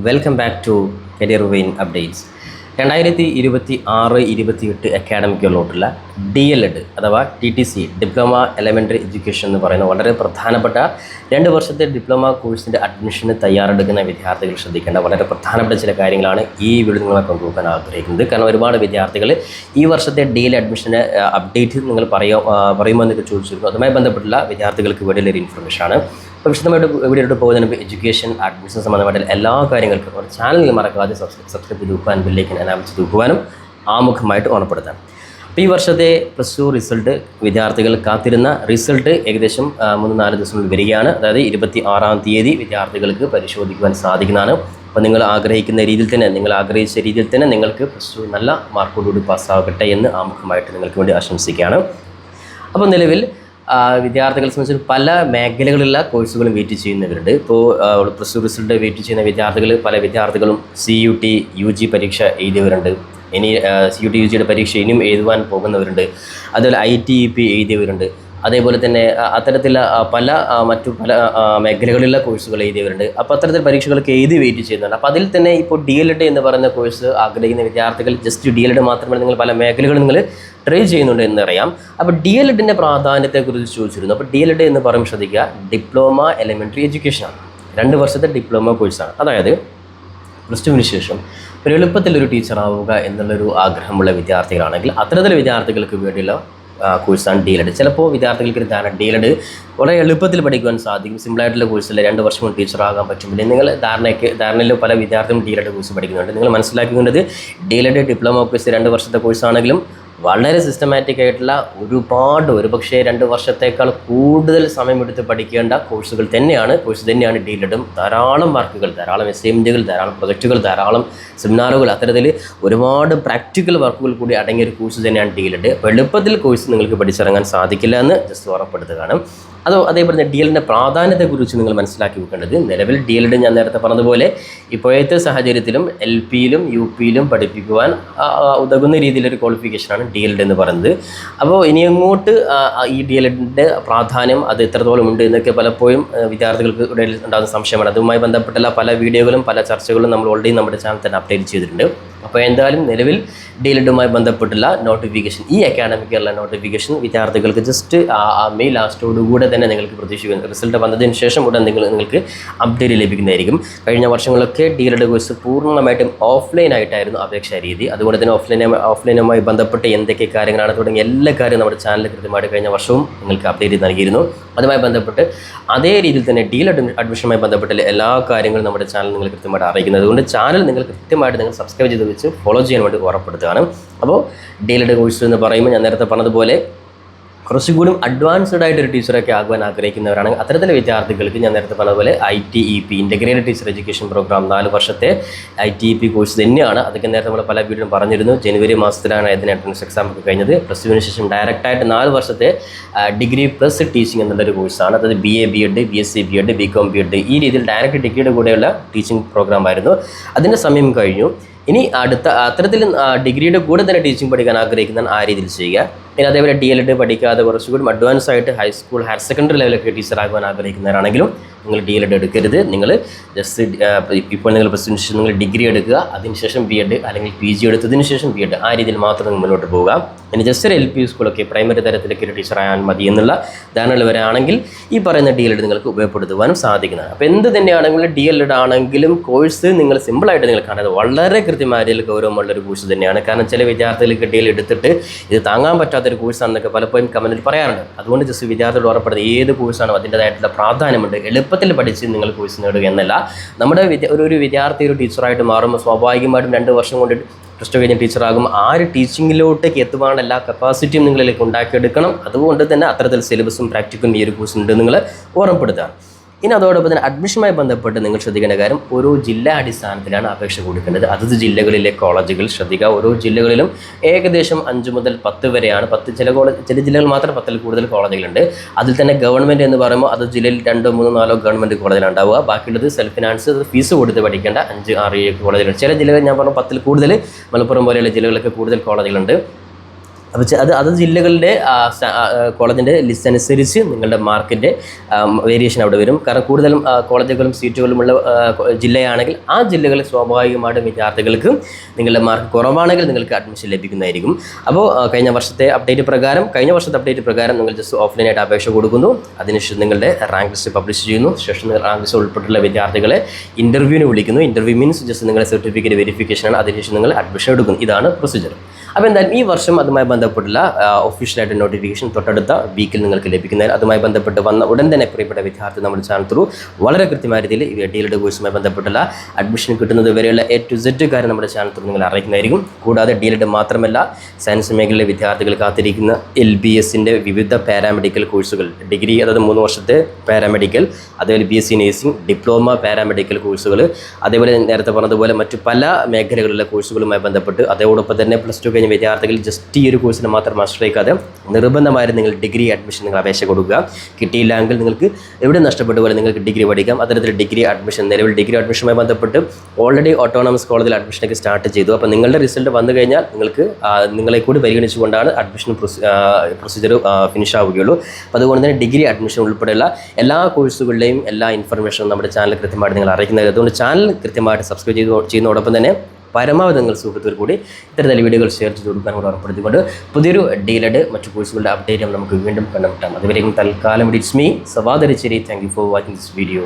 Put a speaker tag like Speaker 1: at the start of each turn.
Speaker 1: Welcome back to career vein updates. 2026-28 അക്കാഡമിക്കുകളിലോട്ടുള്ള DLED അഥവാ TTC diploma elementary education എന്ന് പറയുന്ന വളരെ പ്രധാനപ്പെട്ട 2 വർഷത്തെ ഡിപ്ലോമ കോഴ്സിൻ്റെ അഡ്മിഷന് തയ്യാറെടുക്കുന്ന വിദ്യാർത്ഥികൾ ശ്രദ്ധിക്കേണ്ട വളരെ പ്രധാനപ്പെട്ട ചില കാര്യങ്ങളാണ് ഈ വീഡിയോ നിങ്ങളെ പങ്കുവെക്കാൻ ആഗ്രഹിക്കുന്നത്. കാരണം ഒരുപാട് വിദ്യാർത്ഥികൾ ഈ വർഷത്തെ DLED അഡ്മിഷന് അപ്ഡേറ്റ് നിങ്ങൾ പറയുമോ എന്നൊക്കെ ചോദിച്ചിരുന്നു. അതുമായി ബന്ധപ്പെട്ടുള്ള വിദ്യാർത്ഥികൾക്ക് വേണ്ടിയുള്ളൊരു ഇൻഫർമേഷനാണ്. അപ്പോൾ വിശദമായിട്ട് വീഡിയോയിട്ട് പോകുന്നതിന് എഡ്യൂക്കേഷൻ അഡ്മിഷൻ സംബന്ധമായിട്ട് എല്ലാ കാര്യങ്ങൾക്കും ഒരു ചാനൽ മറക്കാതെ സബ്സ്ക്രൈബ് ചെയ്ത് വെക്കുവാനും ബെല്ലേക്ക് അനാമിച്ച് തൂക്കുവാനും ആമുഖമായിട്ട് ഓർമ്മപ്പെടുത്താം. അപ്പോൾ ഈ വർഷത്തെ +2 റിസൾട്ട് വിദ്യാർത്ഥികൾ കാത്തിരുന്ന റിസൾട്ട് ഏകദേശം 3-4 ദിവസങ്ങളിൽ വരികയാണ്. അതായത് 26-ാം തീയതി വിദ്യാർത്ഥികൾക്ക് പരിശോധിക്കുവാൻ സാധിക്കുന്നതാണ്. അപ്പോൾ നിങ്ങൾ ആഗ്രഹിക്കുന്ന രീതിയിൽ തന്നെ നിങ്ങൾ ആഗ്രഹിച്ച രീതിയിൽ തന്നെ നിങ്ങൾക്ക് +2 നല്ല മാർക്കോടുകൂടി പാസ്സാകട്ടെ എന്ന് ആമുഖമായിട്ട് നിങ്ങൾക്ക് വേണ്ടി ആശംസിക്കുകയാണ്. അപ്പോൾ നിലവിൽ വിദ്യാർത്ഥികളെ സംബന്ധിച്ച് പല മേഖലകളിലുള്ള കോഴ്സുകളും വെയിറ്റ് ചെയ്യുന്നവരുണ്ട്. ഇപ്പോൾ +2 റിസൾട്ട് വെയിറ്റ് ചെയ്യുന്ന പല വിദ്യാർത്ഥികളും CUT UG പരീക്ഷ എഴുതിയവരുണ്ട്. ഇനി CUT UGയുടെ പരീക്ഷ ഇനിയും എഴുതുവാൻ പോകുന്നവരുണ്ട്. അതുപോലെ ITEP എഴുതിയവരുണ്ട്. അതേപോലെ തന്നെ അത്തരത്തിലുള്ള മറ്റു പല മേഖലകളിലുള്ള കോഴ്സുകൾ എഴുതിയവരുണ്ട്. അപ്പോൾ അത്തരത്തിൽ പരീക്ഷകളൊക്കെ എഴുതി വെയിറ്റ് ചെയ്യുന്നുണ്ട്. അപ്പോൾ അതിൽ തന്നെ ഇപ്പോൾ DLED എന്ന് പറയുന്ന കോഴ്സ് ആഗ്രഹിക്കുന്ന വിദ്യാർത്ഥികൾ ജസ്റ്റ് DLED മാത്രമല്ല നിങ്ങൾ പല മേഖലകളും നിങ്ങൾ ട്രൈ ചെയ്യുന്നുണ്ട് എന്നറിയാം. അപ്പോൾ DLEDൻ്റെ പ്രാധാന്യത്തെക്കുറിച്ച് ചോദിച്ചിരുന്നു. അപ്പോൾ DLED എന്ന് പറയുമ്പോൾ ശ്രദ്ധിക്കുക, ഡിപ്ലോമ എലമെൻ്ററി എഡ്യൂക്കേഷനാണ്. 2 വർഷത്തെ ഡിപ്ലോമ കോഴ്സാണ്. അതായത് +2വിന് ശേഷം ഒരു എളുപ്പത്തിലൊരു ടീച്ചറാവുക എന്നുള്ളൊരു ആഗ്രഹമുള്ള വിദ്യാർത്ഥികളാണെങ്കിൽ അത്തരത്തിൽ വിദ്യാർത്ഥികൾക്ക് വേണ്ടിയുള്ള കോഴ്സാണ് DLED. ചിലപ്പോൾ വിദ്യാർത്ഥികൾക്ക് DLED വളരെ എളുപ്പത്തിൽ പഠിക്കുവാൻ സാധിക്കും. സിമ്പിളായിട്ടുള്ള കോഴ്സിൽ 2 വർഷം കൊണ്ട് ടീച്ചറാകാൻ പറ്റും. നിങ്ങൾ ധാരണയിൽ പല വിദ്യാർത്ഥികളും DLED കോഴ്സ് പഠിക്കുന്നുണ്ട്. നിങ്ങൾ മനസ്സിലാക്കിക്കൊണ്ടത് DLED ഡിപ്ലോമ കോഴ്സ് 2 വർഷത്തെ കോഴ്സാണെങ്കിലും വളരെ സിസ്റ്റമാറ്റിക് ആയിട്ടുള്ള ഒരുപക്ഷേ 2 വർഷത്തേക്കാൾ കൂടുതൽ സമയമെടുത്ത് പഠിക്കേണ്ട കോഴ്സ് തന്നെയാണ് DLEDും. ധാരാളം വർക്കുകൾ, ധാരാളം അസൈൻമെൻറ്റുകൾ, ധാരാളം പ്രൊജക്റ്റുകൾ, ധാരാളം സെമിനാറുകൾ, അത്തരത്തിൽ ഒരുപാട് പ്രാക്ടിക്കൽ വർക്കുകൾ കൂടി അടങ്ങിയ ഒരു കോഴ്സ് തന്നെയാണ് DLED. അപ്പോൾ എളുപ്പത്തിൽ കോഴ്സ് നിങ്ങൾക്ക് പഠിച്ചിറങ്ങാൻ സാധിക്കില്ല എന്ന് ജസ്റ്റ് ഉറപ്പെടുത്തുകയാണ്. അതേപോലെ DLEDൻ്റെ പ്രാധാന്യത്തെക്കുറിച്ച് നിങ്ങൾ മനസ്സിലാക്കി വെക്കേണ്ടത്, നിലവിൽ DLED ഞാൻ നേരത്തെ പറഞ്ഞതുപോലെ ഇപ്പോഴത്തെ സാഹചര്യത്തിലും LPയിലും UPയിലും പഠിപ്പിക്കുവാൻ ഉതകുന്ന രീതിയിലൊരു ക്വാളിഫിക്കേഷനാണ് DLED എന്ന് പറയുന്നത്. അപ്പോൾ ഇനി അങ്ങോട്ട് ഈ DLEDൻ്റെ പ്രാധാന്യം അത് എത്രത്തോളം ഉണ്ട് എന്നൊക്കെ പലപ്പോഴും വിദ്യാർത്ഥികൾക്ക് ഇടയിൽ ഉണ്ടാകുന്ന സംശയമാണ്. അതുമായി ബന്ധപ്പെട്ടുള്ള പല വീഡിയോകളും പല ചർച്ചകളും നമ്മൾ ഓൾറെഡി നമ്മുടെ ചാനൽ തന്നെ അപ്ഡേറ്റ് ചെയ്തിട്ടുണ്ട്. അപ്പോൾ എന്തായാലും നിലവിൽ DLEDുമായി ബന്ധപ്പെട്ടുള്ള നോട്ടിഫിക്കേഷൻ, ഈ അക്കാഡമിക്കുള്ള നോട്ടിഫിക്കേഷൻ വിദ്യാർത്ഥികൾക്ക് ജസ്റ്റ് മെയ് ലാസ്റ്റോടുകൂടെ തന്നെ നിങ്ങൾക്ക് പ്രതീക്ഷിക്കുന്നു. റിസൾട്ട് വന്നതിന് ശേഷം ഉടൻ നിങ്ങൾക്ക് അപ്ഡേറ്റ് ലഭിക്കുന്നതായിരിക്കും. കഴിഞ്ഞ വർഷങ്ങളൊക്കെ DLED കോഴ്സ് പൂർണ്ണമായിട്ടും ഓഫ്ലൈനായിട്ടായിരുന്നു അപേക്ഷാ രീതി. അതുകൊണ്ട് തന്നെ ഓഫ്ലൈനുമായി ബന്ധപ്പെട്ട് എന്തൊക്കെ കാര്യങ്ങളാണ് തുടങ്ങിയ എല്ലാ കാര്യവും നമ്മുടെ ചാനലിൽ കൃത്യമായിട്ട് കഴിഞ്ഞ വർഷവും നിങ്ങൾക്ക് അപ്ഡേറ്റ് നൽകിയിരുന്നു. അതുമായി ബന്ധപ്പെട്ട് അതേ രീതിയിൽ തന്നെ DLED അഡ്മിഷനുമായി ബന്ധപ്പെട്ട എല്ലാ കാര്യങ്ങളും നമ്മുടെ ചാനൽ നിങ്ങൾ കൃത്യമായിട്ട് അറിയിക്കുന്നത്. അതുകൊണ്ട് ചാനൽ നിങ്ങൾ കൃത്യമായിട്ട് നിങ്ങൾ സബ്സ്ക്രൈബ് ചെയ്ത് വെച്ച് ഫോളോ ചെയ്യാൻ വേണ്ടി ഉറപ്പെടുത്തുകയാണ്. അപ്പോൾ DLED കോഴ്സ് എന്ന് പറയുമ്പോൾ ഞാൻ നേരത്തെ പറഞ്ഞതുപോലെ കുറച്ചുകൂടി അഡ്വാൻസ്ഡ് ആയിട്ടൊരു ടീച്ചറൊക്കെ ആകുവാൻ ആഗ്രഹിക്കുന്നവരാണെങ്കിൽ അത്തരത്തിലെ വിദ്യാർത്ഥികൾക്ക് ഞാൻ നേരത്തെ പറഞ്ഞതുപോലെ ITEP integrated teacher education programme 4 വർഷത്തെ ITEP കോഴ്സ് തന്നെയാണ്. അതൊക്കെ നേരത്തെ നമ്മൾ പല വീഡിയോയും പറഞ്ഞിരുന്നു. ജനുവരി മാസത്തിലാണ് ഇതിന് എൻട്രൻസ് എക്സാം ഒക്കെ കഴിഞ്ഞത്. +2വിന് ശേഷം ഡയറക്റ്റായിട്ട് 4 വർഷത്തെ ഡിഗ്രി പ്ലസ് ടീച്ചിങ് എന്നുള്ളൊരു കോഴ്സാണ്. അതായത് BA BEd BSc BEd BCom BEd ഈ രീതിയിൽ ഡയറക്റ്റ് ഡിഗ്രിയുടെ കൂടെയുള്ള ടീച്ചിങ് പ്രോഗ്രാം ആയിരുന്നു. അതിൻ്റെ സമയം കഴിഞ്ഞു. ഇനി അത്തരത്തിൽ ഡിഗ്രിയുടെ കൂടെ തന്നെ ടീച്ചിങ് പഠിക്കാൻ ആഗ്രഹിക്കുന്ന ആ രീതിയിൽ ചെയ്യുക. പിന്നെ അതേപോലെ DLED പഠിക്കാതെ കുറച്ചുകൂടി അഡ്വാൻസ് ആയിട്ട് ഹൈസ്കൂൾ ഹയർ സെക്കൻഡറി ലെവലൊക്കെ ടീച്ചറാകുവാൻ ആഗ്രഹിക്കുന്നവരാണെങ്കിലും നിങ്ങൾ DLED എടുക്കരുത്. നിങ്ങൾ ജസ്റ്റ് ഇപ്പോൾ നിങ്ങൾ +2 ശേഷം നിങ്ങൾ ഡിഗ്രി എടുക്കുക, അതിനുശേഷം BEd അല്ലെങ്കിൽ PG എടുത്തതിന് ശേഷം BEd, ആ രീതിയിൽ മാത്രം നിങ്ങൾ മുന്നോട്ട് പോവുക. ഇനി ജസ്റ്റ് ഒരു LP സ്കൂളൊക്കെ പ്രൈമറി തരത്തിലൊക്കെ ഒരു ടീച്ചറായാൽ മതി എന്നുള്ള ധാരണയുള്ളവരാണെങ്കിൽ ഈ പറയുന്ന DLED നിങ്ങൾക്ക് ഉപയോഗപ്പെടുത്തുവാനും സാധിക്കുന്നതാണ്. അപ്പോൾ എന്ത് തന്നെയാണെങ്കിലും DLED ആണെങ്കിലും കോഴ്സ് നിങ്ങൾ സിമ്പിളായിട്ട് നിങ്ങൾ കാണുന്നത് വളരെ കൃത്യമായ ഗൗരവമുള്ളൊരു കോഴ്സ് തന്നെയാണ്. കാരണം ചില വിദ്യാർത്ഥികൾക്ക് DLED എടുത്തിട്ട് ഇത് താങ്ങാൻ പറ്റാത്തൊരു കോഴ്സാണെന്നൊക്കെ പലപ്പോഴും കമൻറ്റിൽ പറയാറുണ്ട്. അതുകൊണ്ട് ജസ്റ്റ് വിദ്യാർത്ഥികൾ ഉറപ്പെടുന്നത് ഏത് കോഴ്സാണോ അതിൻ്റേതായിട്ടുള്ള പ്രാധാന്യമുണ്ട്. എളുപ്പത്തിൽ പഠിച്ച് നിങ്ങൾ കോഴ്സ് നേടുക എന്നല്ല. നമ്മുടെ ഒരു വിദ്യാർത്ഥി ഒരു ടീച്ചറായിട്ട് മാറുമ്പോൾ സ്വാഭാവികമായിട്ടും 2 വർഷം കൊണ്ട് +2 കഴിഞ്ഞ ടീച്ചറാകും. ആ ഒരു ടീച്ചിങ്ങിലോട്ടേക്ക് എത്തുവാനുള്ള എല്ലാ കപ്പാസിറ്റിയും നിങ്ങളിലേക്ക് ഉണ്ടാക്കിയെടുക്കണം. അതുകൊണ്ട് തന്നെ അത്തരത്തിൽ സിലബസും പ്രാക്ടിക്കലും ഈ ഒരു കോഴ്സുണ്ട് നിങ്ങൾ ഓർമ്മപ്പെടുത്തുക. ഇനി അതോടൊപ്പം തന്നെ അഡ്മിഷനുമായി ബന്ധപ്പെട്ട് നിങ്ങൾ ശ്രദ്ധിക്കേണ്ട കാര്യം, ഓരോ ജില്ലാ അടിസ്ഥാനത്തിലാണ് അപേക്ഷ കൊടുക്കേണ്ടത്. അതത് ജില്ലകളിലെ കോളേജുകൾ ശ്രദ്ധിക്കുക. ഓരോ ജില്ലകളിലും ഏകദേശം 5 മുതൽ 10 വരെയാണ്. ചില ജില്ലകൾ മാത്രം 10ൽ കൂടുതൽ കോളേജുകളുണ്ട്. അതിൽ തന്നെ ഗവൺമെൻറ് എന്ന് പറയുമ്പോൾ അത് ജില്ലയിൽ 2, 3, 4 ഗവൺമെൻറ് കോളേജിലാണ് ഉണ്ടാവുക. ബാക്കിയുള്ളത് സെൽഫ് ഫിനാൻസ്, ഫീസ് കൊടുത്ത് പഠിക്കേണ്ട 5, 6, 7 കോളേജുകൾ. ചില ജില്ലകൾ ഞാൻ പറഞ്ഞു 10ൽ കൂടുതൽ, മലപ്പുറം പോലെയുള്ള ജില്ലകളിലൊക്കെ കൂടുതൽ കോളേജുകളുണ്ട്. അപ്പോൾ അത് ജില്ലകളുടെ കോളേജിൻ്റെ ലിസ്റ്റ് അനുസരിച്ച് നിങ്ങളുടെ മാർക്കിൻ്റെ വേരിയേഷൻ അവിടെ വരും. കാരണം കൂടുതലും കോളേജുകളും സീറ്റുകളുമുള്ള ജില്ലയാണെങ്കിൽ ആ ജില്ലകളിൽ സ്വാഭാവികമായിട്ടും വിദ്യാർത്ഥികൾക്ക് നിങ്ങളുടെ മാർക്ക് കുറവാണെങ്കിൽ നിങ്ങൾക്ക് അഡ്മിഷൻ ലഭിക്കുന്നതായിരിക്കും. അപ്പോൾ കഴിഞ്ഞ വർഷത്തെ അപ്ഡേറ്റ് പ്രകാരം നിങ്ങൾ ജസ്റ്റ് ഓഫ്ലൈനായിട്ട് അപേക്ഷ കൊടുക്കുന്നു. അതിനുശേഷം നിങ്ങളുടെ റാങ്ക് ലിസ്റ്റ് പബ്ലിഷ് ചെയ്യുന്നു. ശേഷം റാങ്ക് ലിസ്റ്റ് ഉൾപ്പെട്ടുള്ള വിദ്യാർത്ഥികളെ ഇൻ്റർവ്യൂവിന് വിളിക്കുന്നു. ഇൻ്റർവ്യൂ മീൻസ് ജസ്റ്റ് നിങ്ങളുടെ സർട്ടിഫിക്കറ്റ് വെരിഫിക്കേഷനാണ്. അതിനുശേഷം നിങ്ങൾ അഡ്മിഷൻ എടുക്കുന്നു. ഇതാണ് പ്രൊസീജിയർ. അപ്പോൾ എന്തായാലും ഈ വർഷം അതുമായി ബന്ധപ്പെട്ടുള്ള ഒഫീഷ്യലായിട്ട് നോട്ടിഫിക്കേഷൻ തൊട്ടടുത്ത വീക്കിൽ നിങ്ങൾക്ക് ലഭിക്കുന്നതിന് അതുമായി ബന്ധപ്പെട്ട് വന്ന ഉടൻ തന്നെ പ്രിയപ്പെട്ട വിദ്യാർത്ഥി നമ്മുടെ ചാനൽ ത്രൂ വളരെ കൃത്യമായ രീതിയിൽ DLED കോഴ്സുമായി ബന്ധപ്പെട്ടുള്ള അഡ്മിഷൻ കിട്ടുന്നത് വരെയുള്ള A to Z കാര്യം നമ്മുടെ ചാനൽ ത്രൂ നിങ്ങൾ അറിയിക്കുന്നതായിരിക്കും. കൂടാതെ DLED മാത്രമല്ല സയൻസ് മേഖലയിലെ വിദ്യാർത്ഥികൾ കാത്തിരിക്കുന്ന LBSൻ്റെ വിവിധ പാരാമെഡിക്കൽ കോഴ്സുകൾ, ഡിഗ്രി അതായത് 3 വർഷത്തെ പാരാമെഡിക്കൽ, അതേപോലെ BSc നേഴ്സിംഗ്, ഡിപ്ലോമ പാരാമെഡിക്കൽ കോഴ്സുകൾ, അതേപോലെ നേരത്തെ പറഞ്ഞതുപോലെ മറ്റു പല മേഖലകളിലെ കോഴ്സുകളുമായി ബന്ധപ്പെട്ട് അതോടൊപ്പം തന്നെ +2 കഴിഞ്ഞ വിദ്യാർത്ഥികൾ ജസ്റ്റ് ഈ ഒരു കോഴ്സിന് മാത്രം ആശ്രയിക്കാതെ നിർബന്ധമായും നിങ്ങൾ ഡിഗ്രി അഡ്മിഷൻ നിങ്ങൾ അപേക്ഷ കൊടുക്കുക. കിട്ടിയില്ലെങ്കിൽ നിങ്ങൾക്ക് എവിടെ നഷ്ടപ്പെട്ട പോലെ നിങ്ങൾക്ക് ഡിഗ്രി പഠിക്കാം. അത്തരത്തിൽ ഡിഗ്രി അഡ്മിഷൻ നിലവിൽ ഡിഗ്രി അഡ്മിഷനുമായി ബന്ധപ്പെട്ട് ഓൾറെഡി ഓട്ടോണമസ് കോളേജിൽ അഡ്മിഷനൊക്കെ സ്റ്റാർട്ട് ചെയ്തു. അപ്പോൾ നിങ്ങളുടെ റിസൾട്ട് വന്നു കഴിഞ്ഞാൽ നിങ്ങളെ കൂടി പരിഗണിച്ചുകൊണ്ടാണ് അഡ്മിഷൻ പ്രൊസീജിയർ ഫിനിഷ് ആവുകയുള്ളൂ. അപ്പോൾ അതുകൊണ്ട് തന്നെ ഡിഗ്രി അഡ്മിഷൻ ഉൾപ്പെടെയുള്ള എല്ലാ കോഴ്സുകളുടെയും എല്ലാ ഇൻഫർമേഷനും നമ്മുടെ ചാനൽ കൃത്യമായിട്ട് നിങ്ങൾ അറിയിക്കുന്നത്. അതുകൊണ്ട് ചാനൽ കൃത്യമായിട്ട് സബ്സ്ക്രൈബ് ചെയ്യുന്നതോടൊപ്പം തന്നെ പരമാവധി നിങ്ങൾ സുഹൃത്തുക്കൾ കൂടി ഇത്തരത്തിൽ വീഡിയോകൾ ഷെയർ ചെയ്ത് കൊടുക്കാൻ കൂടെ ഉറപ്പെടുത്തിക്കൊണ്ട് പുതിയൊരു DLED മറ്റു കോഴ്സുകളുടെ അപ്ഡേറ്റ് നമുക്ക് വീണ്ടും കണ്ടുമുട്ടാം. അതുവരെയും തൽക്കാലം it's me Savad Racheri. Thank you for watching this video.